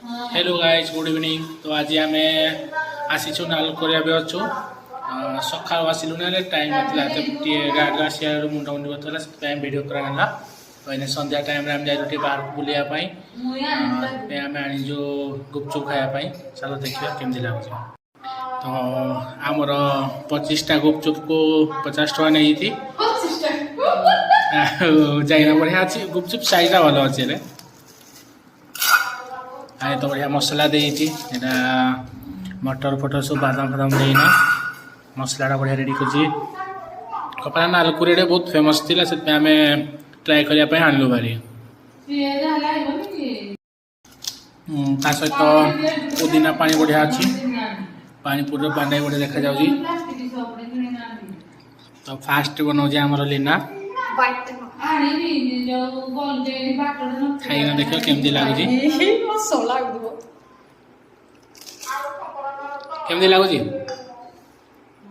Hello guys good evening. तो आज आम आसीचु नालकोरिया भी अच्छु सका आसलु ना टाइम नाला गाड़ी आसा मुंडा मुंडी बतला से भिड कराला। तो ये संध्या टाइम जाइए बाहर बुलायापाई आम आनीचु गुपचुप खायापाई। चलो देखिए केमती लगुच। तो आमर 25टा गुपचुप को 50 टका नहीं थी जाइना बढ़िया अच्छी गुपचुप साइजा भल अच्छे आए तो बढ़िया मसला देती मटर फटर सब बादाम फादाम देना मसलाटा बढ़िया रेडी कर कपड़ा नालकुरे बहुत फेमस थी से आम ट्राए करने आणलु भारी ता सहित पुदीना पानी बढ़िया अच्छी पानी पूरा पानी बढ़िया देखा जाऊँगी। तो फास्ट बनाऊे आमर लीना खाइना देखियो केमती लगुच केमती लगुच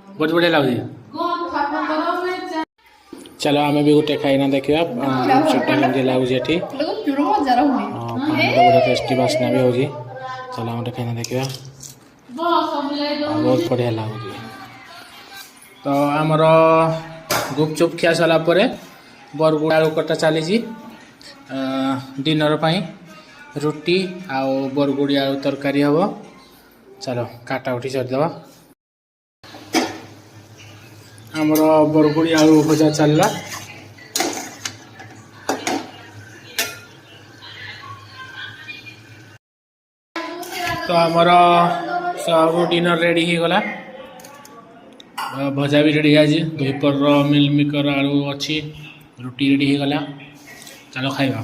बहुत बढ़िया लगुच। चलो आम भी गोटे खाइना देखा चटा केमती लगुच बढ़िया टेस्टी बास्ना भी होगी। चलो गोटे खाइना देखा बहुत बढ़िया लगुच। तो आमर गुपचुप खिया सारा पर बरगुड़ आलू कटा चली डिनर पाई रुटी आउ बरगुड़ी आलू तरकारी हम। चलो काटा उठी छाड़देवा आमर बरगुड़ी आलू भजा चलला। तो आमर सब डिनर रेडी हो गला भजा भी रेडी आज दुपर मिल मेकर आलू अच्छी रुटी रेडी हो गला। चलो खाइबा।